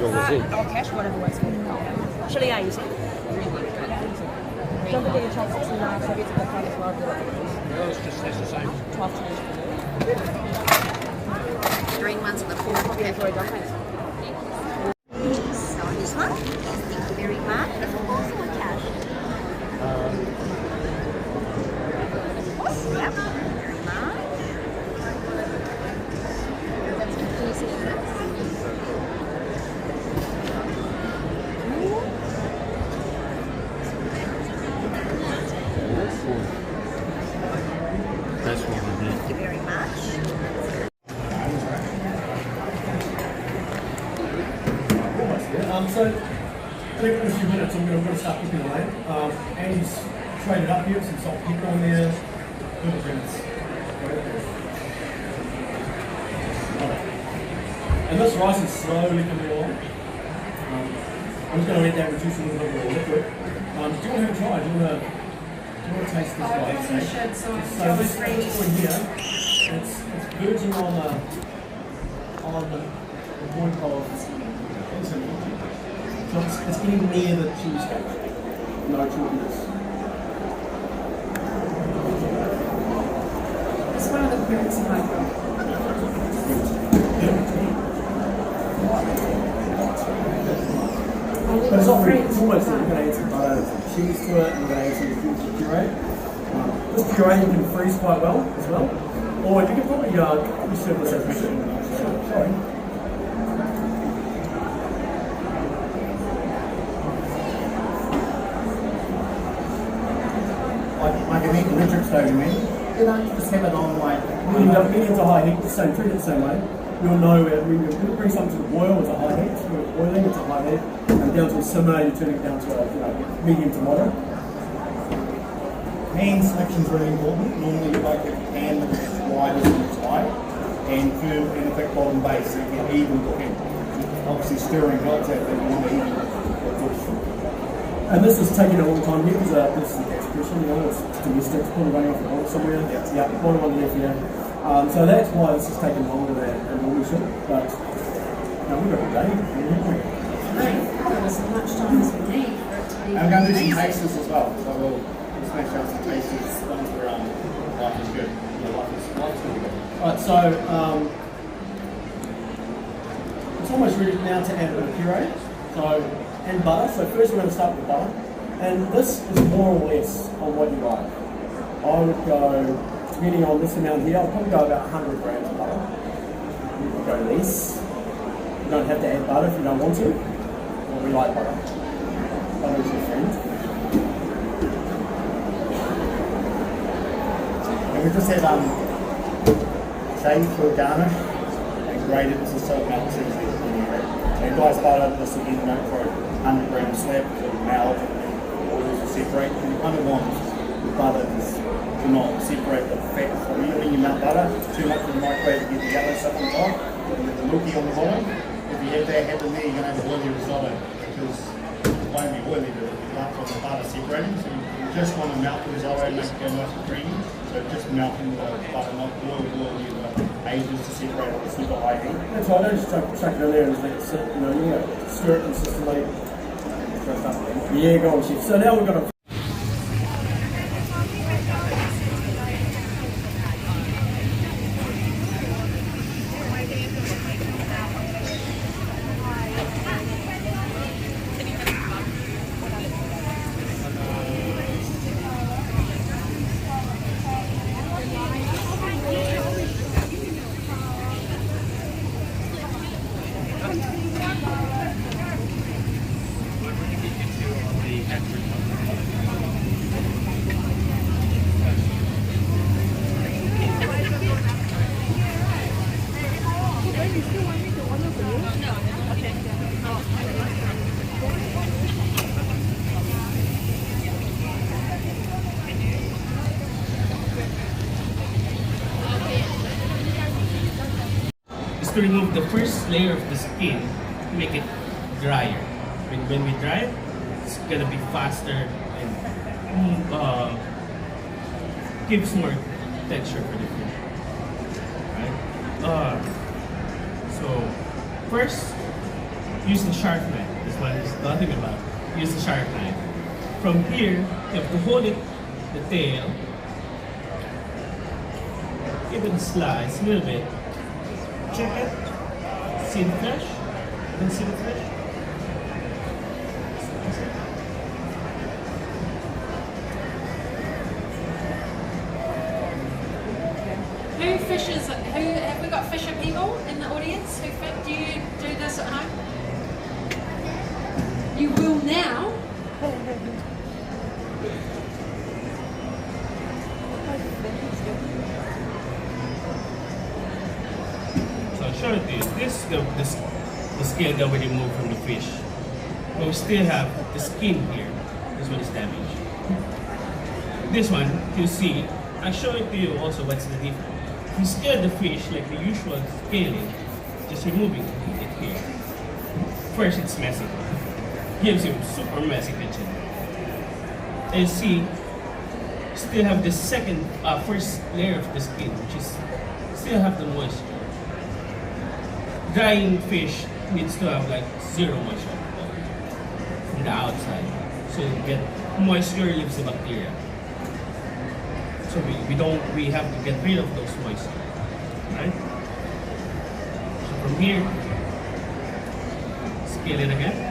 or cash, whatever works for you. 是利亚一些。Don't forget your chopsticks and knives. Maybe it's a good part as well. No, it's just tastes the same. 12 to Green ones with the full pocket. So this one, thank you very much. That's also a cash. Yep, very much. That's That's what we did. Thank you very much. So, I think in a few minutes I'm going to start cooking away. Andy's traded up here, some salt and pepper on there. Little things. And this rice is slowly coming along. I'm just going to let that reduce a little bit more liquid. Do you want to have a try? Do you want to taste this rice? So this one here, it's verging on the point of. So it's getting near the cheesecake. No chalkiness. It's one of the favorites in my book. But it's not really, it's almost like you're going to add some butter, some cheese to it, and you're going to add some puree. This puree you can freeze quite well as well. Or you can probably serve this as a soup. Sorry. Like an electric stove, you mean? You know, just have it on like medium to high heat, treat it the same way. You'll know when you bring something to the boil, it's a high heat. When you're boiling, it's a high heat. And down to a simmer, you turn it down to a medium to moderate. Hand selection is really important. Normally you like a pan that's as wide as you like and firm and a thick bottom base so you get even cooking. Obviously stirring helps that thing more even. And this is taking a long time here because this is the expression, it's domestic, it's probably running off the board somewhere. Yeah, bottom one left here. So that's why this is taking longer than normally should. But we've got a day, haven't we? Give us as much time as we need for it to be. And we're going to do some tasters as well. So we'll smash out some tasters once we're life is good. Life's going to be good. Alright, so it's almost ready now to add a bit of puree. And butter. So first we're going to start with butter. And this is more or less on what you like. I would go, depending on this amount here, I'll probably go about 100 grams of butter. You can go less. You don't have to add butter if you don't want to. Well, we like butter. Butter is your friend. And we just have shaved for a garnish and grated just so it melts easily. And guys, butter, this will be for 100 gram slab, so melt and oils will separate. And you kind of want the butter to not separate the fat from you. When you melt butter, too much in the microwave to get the yellow stuff on top, and then the milky on the bottom. If you have that happen there, you're going to have a oily risotto because it won't be oily, but it'll be lumps on the butter separating. So you just want to melt the risotto and make it go nice and creamy. So just melting the butter, not boiling ages to separate it with super high heat. That's why I don't just chuck it in there and just let it sit, stir it consistently. Yeah, go on, chef. So now we've got to. To remove the first layer of the skin, make it drier. When we dry it, it's gonna be faster and gives more texture for the food. Right? So first, use the sharp knife. That's what I was talking about. Use the sharp knife. From here, you have to hold it, the tail. Give it a slice a little bit. Check it. See the flesh? You can see the flesh? Who fishes? Who have we got fisher people in the audience? Do you do this at home? You will now. So I'll show it to you. This is the scale that we removed from the fish. But we still have the skin here. This one is damaged. This one, you see, I'll show it to you also what's the difference. If you scale the fish like the usual scaling, just removing it here. First, it's messy. Gives you super messy kitchen. And you see, still have the first layer of the skin, which is still have the moisture. Drying fish needs to have like zero moisture from the outside, so you get moisture leaves the bacteria. So we have to get rid of those moisture, right? So from here, scale it again.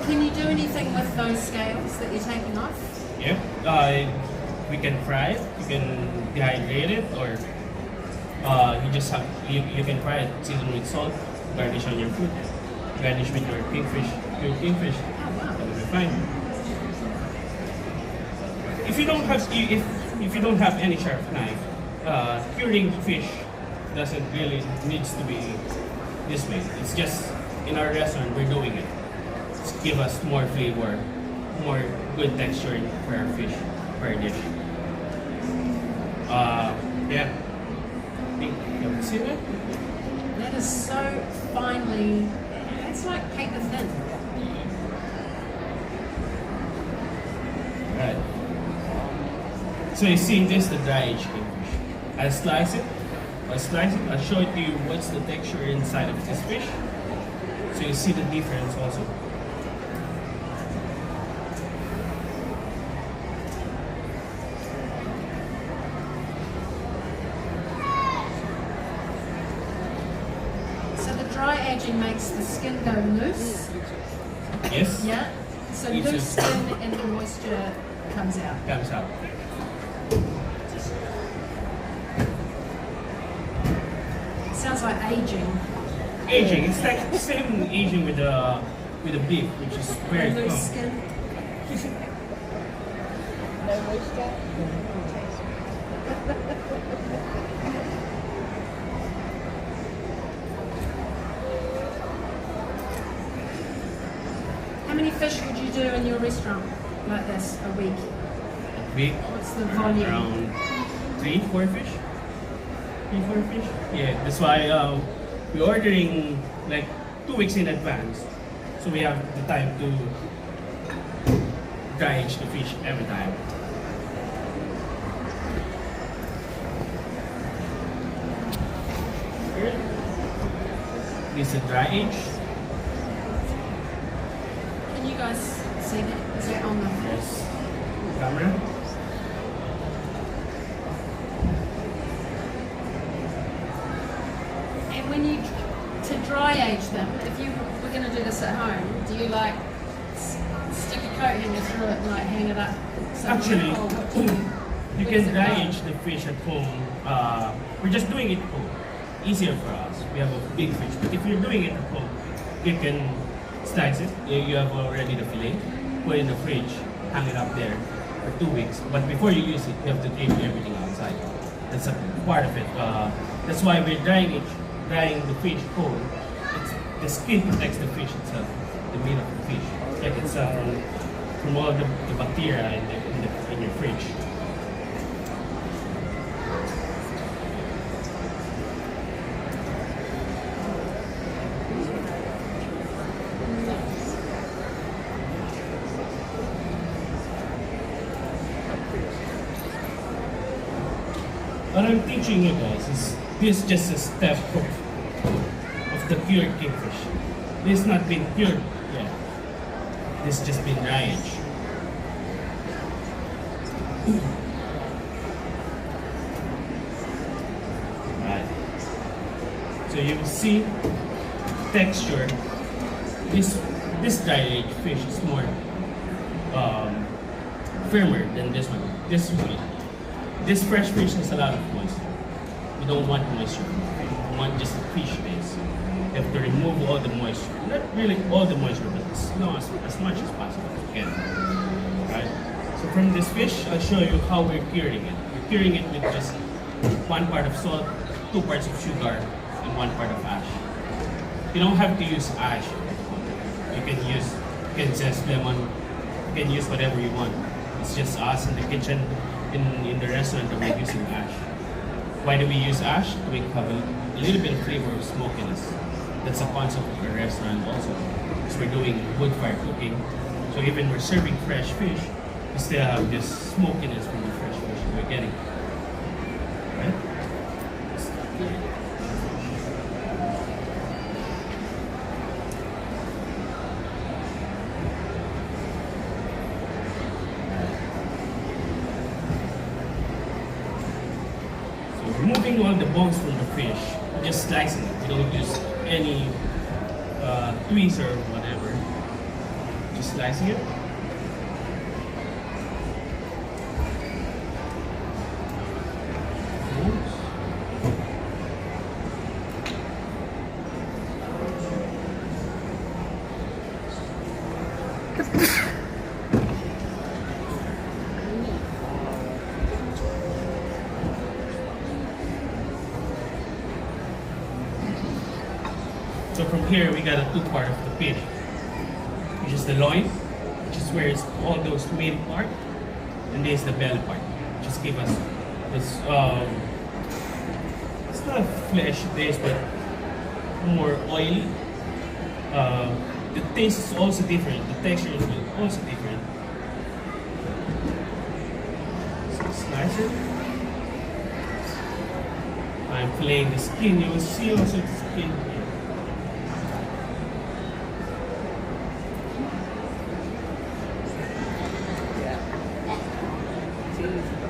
Can you do anything with those scales that you're taking off? Yep. We can fry it. You can dehydrate it, or you just have you can fry it, season with salt, garnish on your food, garnish with your kingfish. Your kingfish, that will be fine. If you don't have any sharp knife, curing fish doesn't really needs to be this way. It's just in our restaurant we're doing it. Just give us more flavor, more good texture for our fish, for our dish. Yeah. You can see that? That is so finely. It's like paper thin. Right. So you see this the dry aged kingfish. I'll slice it. I'll show it to you what's the texture inside of this fish. So you see the difference also. So the dry aging makes the skin go loose. Yes? Yeah. So It's loose just- skin and the moisture comes out. Comes out. Sounds like aging. Aging. It's like the same aging with the beef, which is very Loose common. skin. No moisture. How many fish would you do in your restaurant like this a week? Beef. What's the volume? Around 3-4 fish. 3-4 fish. Yeah, that's why we're ordering like 2 weeks in advance, so we have the time to dry age the fish every time. This is a dry age. Can you guys see that? Is that on the Yes. Camera. And when you to dry age them, if you were going to do this at home, do you like stick a coat hanger through it and like hang it up? somewhere, Actually, or what do you You where does can it dry go? age the fish at home. We're just doing it at home. Easier for us. We have a big fish. But if you're doing it at home, you can slice it. You have already the fillet. Put it in the fridge. Hang it up there for 2 weeks. But before you use it, you have to take everything outside. That's a part of it. That's why we're drying the fish cold. The skin protects the fish itself, the meat of the fish. Like it's from all the bacteria in your fridge. I'm teaching you guys is this is just a step of the cured kingfish. This has not been cured yet. This has just been dry aged. Right. So you will see texture. This dry aged fish is more firmer than this one. This fresh fish has a lot of moisture. You don't want moisture. You want just a fish base. You have to remove all the moisture. Not really all the moisture, but as much as possible you can. Right? So from this fish, I'll show you how we're curing it. We're curing it with just 1 part of salt, 2 parts of sugar, and 1 part of ash. You don't have to use ash. You can zest lemon. You can use whatever you want. It's just us in the kitchen, in the restaurant that we're using ash. Why do we use ash? To make have a little bit of flavor of smokiness. That's a concept of our restaurant also. Because we're doing wood fire cooking. So even we're serving fresh fish, we still have this smokiness from the fresh fish we're getting. Right? Removing all the bones from the fish, just slicing it. We don't use any tweezers or whatever. Just slicing it. So from here, we got a 2 part of the fish, which is the loin, which is where it's all those meaty part, and this is the belly part, just give us this. It's not a flesh taste, but more oily. The taste is also different. The texture is also different. So slice it. I'm filleting the skin. You will see also the skin here.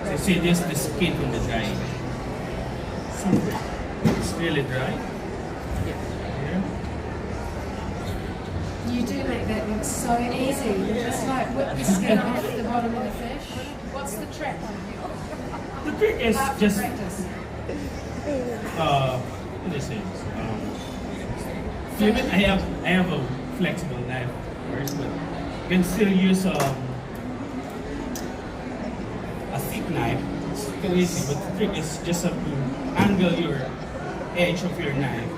So see, this is the skin from the drying. Super. It's really dry. Yeah. You do make that look so easy. You just like whip the skin off the bottom of the fish. What's the trick? The trick is just Practice. what do you say? Flip it. I have a flexible knife, of course, but you can still use a thick knife. It's too easy, but the trick is just to angle your edge of your knife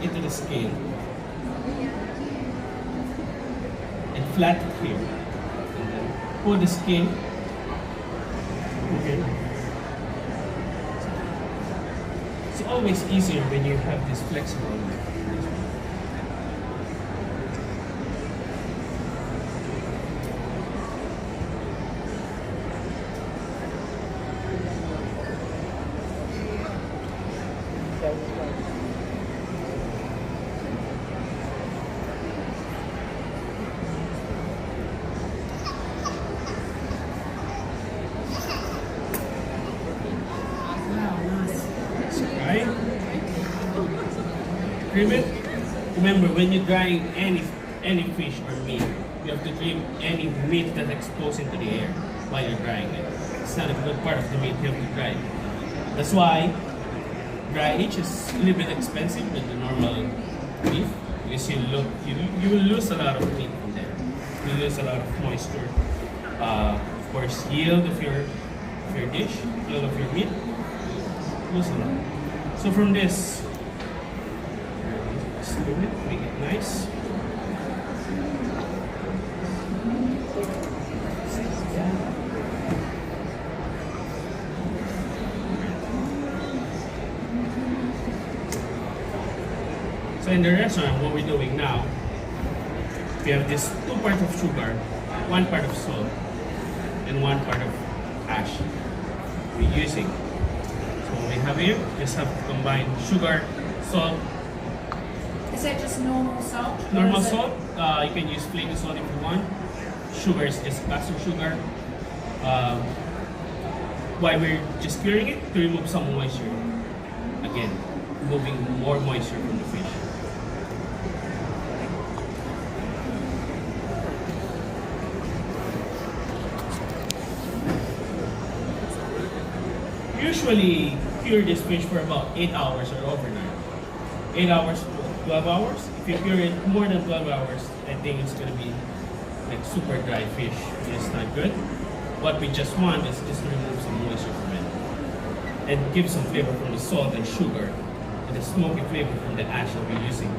into the skin and flat it here, and then pull the skin. Okay. It's always easier when you have this flexible knife. Right? Trim it. Remember, when you're drying any fish or meat, you have to trim any meat that's exposed into the air while you're drying it. It's not a good part of the meat, you have to dry it. That's why dry age is a little bit expensive than the normal beef, because you will lose a lot of meat from there. You lose a lot of moisture. Of course, yield of your dish, yield of your meat. Lose a lot. So from this, smooth it, make it nice. So in the restaurant, what we're doing now, we have this 2 parts of sugar, 1 part of salt, and 1 part of ash we're using. So What we have here, just have to combine sugar, salt, Is that just normal salt? Or normal is it- salt. You can use flaky salt if you want. Sugar is just caster sugar. Why we're just curing it? To remove some moisture. Again, removing more moisture from the fish. Usually cure this fish for about 8 hours or overnight. 8 hours, 12 hours. If you cure it more than 12 hours, I think it's gonna be like super dry fish. It's not good. What we just want is just to remove some moisture from it and give some flavor from the salt and sugar and the smoky flavor from the ash that we're using.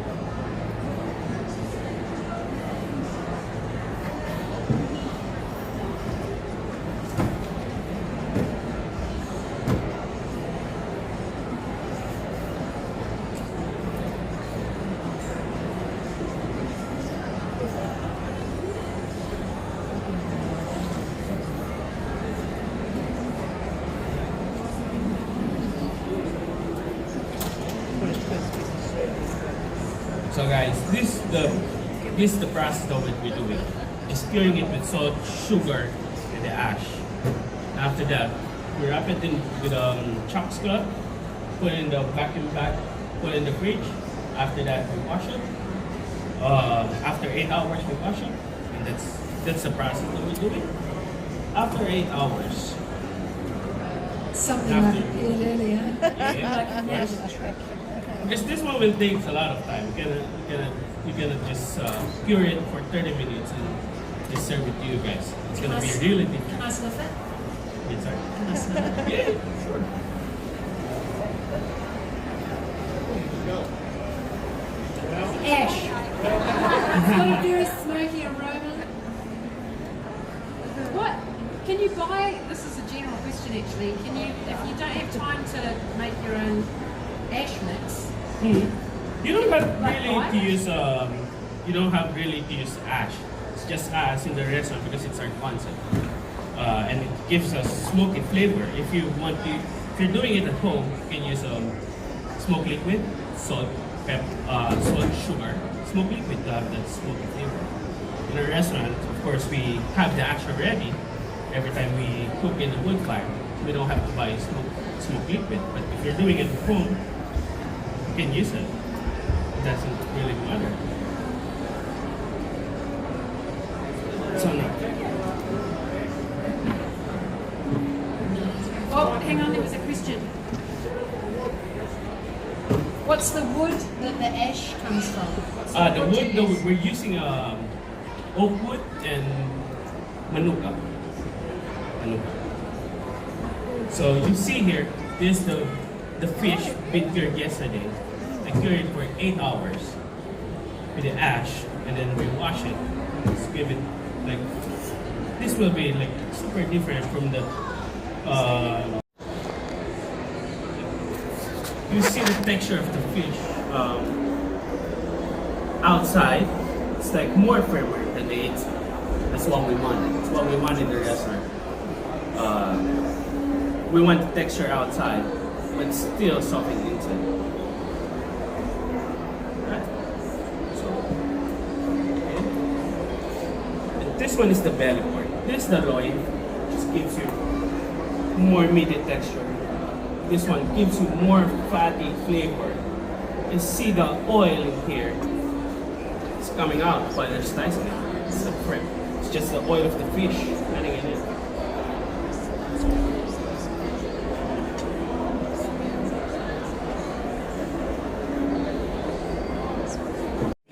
So guys, this is the process that we're doing. Just curing it with salt, sugar, and the ash. After that, we wrap it in with chalk scrub, put it in the vacuum bag, put it in the fridge. After that, we wash it. After 8 hours, we wash it, and that's the process that we're doing. After 8 hours, Something After- like I did earlier. yeah, Yes. because this one will take a lot of time. You're gonna just cure it for 30 minutes and just serve it to you guys. It's gonna be really Can different. I sniff it? Yes, sir. Can I sniff it? Yeah, sure. Ash. It's got a very smoky aroma. What? Can you buy? This is a general question actually. Can you, if you don't have time to make your own ash mix, You don't have Like really what? to use you don't have really to use ash. It's just as in the restaurant because it's our concept. And it gives us smoky flavor. If you want to, if you're doing it at home, you can use smoke liquid, salt, salt, sugar, smoke liquid to have that smoky flavor. In a restaurant, of course, we have the ash already. Every time we cook in the wood fire, we don't have to buy smoke liquid. But if you're doing it at home, you can use it. It doesn't really matter. So now, oh, hang on, there was a question. What's the wood that the ash comes from? What's the you wood, use? we're using oak wood and manuka. So you see here, this is the fish been cured yesterday. I cured it for 8 hours with the ash, and then we wash it. Just give it like this will be like super different from the. You see the texture of the fish outside. It's like more firmer than the inside. That's what we want. That's what we want in the restaurant. We want the texture outside, but still soft inside. Right? So, okay. And this one is the belly part. This is the loin. Just gives you more meaty texture. This one gives you more fatty flavor. You see the oil in here. It's coming out while they're slicing it. It's a prep. It's just the oil of the fish running in it.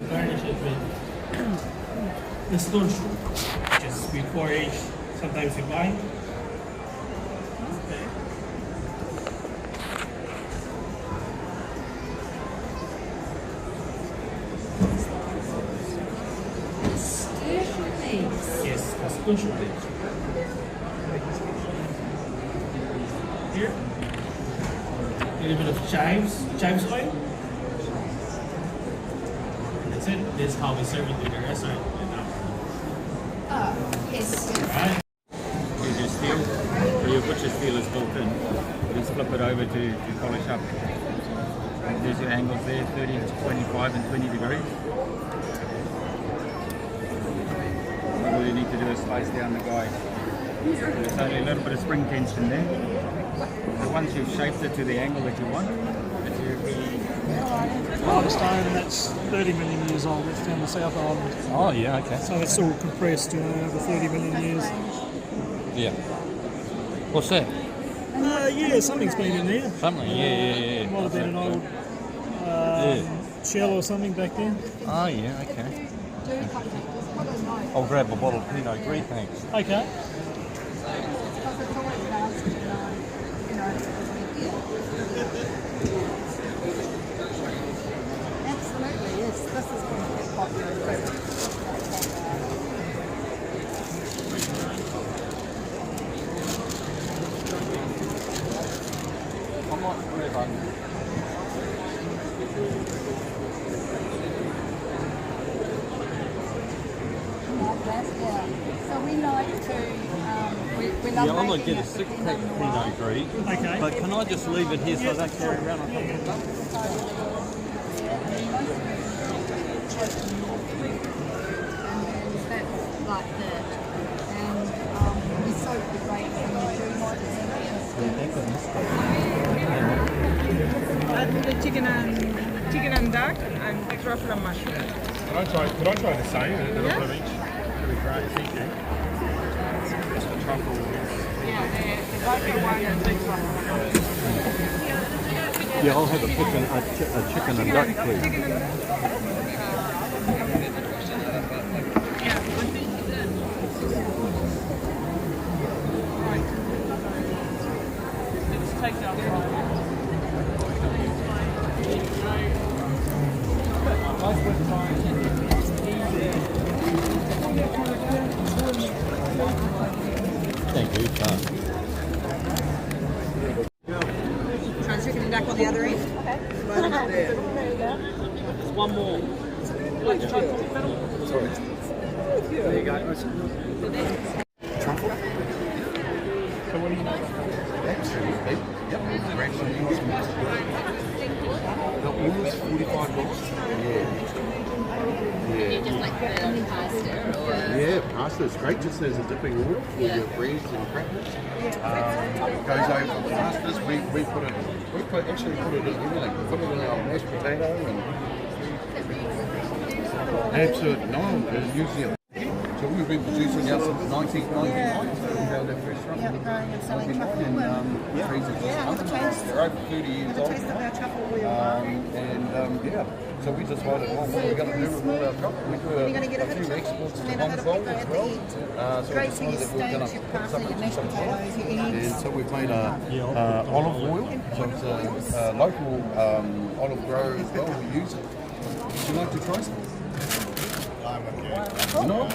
Garnish it with the stone soup, which is sweet porridge. Sometimes you buy. Okay. Stir leaves. Yes, the stone soup leaves. Here, a little bit of chives oil. And that's it. This is how we serve it in the restaurant right now. Oh, yes. Alright. Here's your stew. So you put pressure seal is built in. You just flip it over to polish up. And there's your angles there, 30 to 25 and 20 degrees. All you need to do is slice down the guide. There's only a little bit of spring tension there. So once you've shaped it to the angle that you want, that you really... Stone, that's 30 million years old. It's down the South Island. Oh yeah, okay. So it's all compressed, over 30 million years. Yeah. What's that? Yeah, something's been in there. Something, yeah. Might have been an old shell or something back then. Oh yeah, okay. I'll grab a bottle of Pinot Gris, thanks. Okay. Absolutely, yes. This is going to be popular. So we like to, we love Yeah, I might making get a it 6-pack depending of on Pinot Gris. Okay. But can I just leave it here so I don't carry around on top of the cup? that's like that. And we soak the grapes and we do like The chicken and duck and truffle and mushroom. Could I try the same? A little bit of each? That'd be great, thank you. That's the truffle. Yeah, the vodka one and the truffle. Yeah, I'll have a chicken and duck, please. Let's take that one. Thank you, Try chicken and duck on the other end. Okay. Right up there. One more. Like to try coffee pedal? Sorry. There you go. Truffle? So what do you know? Absolutely. Yep. Ranch and beans mix. They're almost $45. Yeah. just like the pasta or... Yeah, pasta is great, just as a dipping oil for your breads and crackers. Goes over pastas. We actually put it in everything. We put it in our mashed potato and absolute it's usually so we've been producing now since 1999. So we found our first truffle. growing and selling truffle And trees are just they're over 30 years old. taste of our truffle oil. So we decided, what are we going to do with all our truffle? We do a few exports to Hong Kong as well. So we decided that we were going to put some into some products. And so we've made olive oil. So it's a local olive grower as well. We use it. Would you like to try some? No?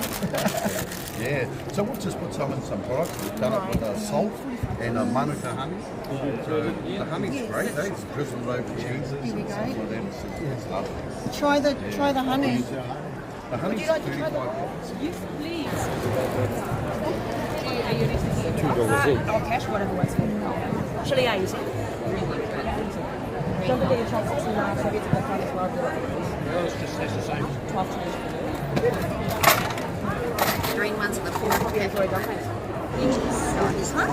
Yeah. So we've just put some in some products. We've done it with salt and manuka honey. So the honey's great, eh? It's drizzled over cheeses and stuff like that. It's lovely. Try the honey. The honey's $35. Yes, please. $2 cash, whatever works for you. 是利亚一些。Don't forget your chocolates and forget to go find as well. No, it's just the same. 12 change. Green ones are the 4 Yeah, sorry, don't This one?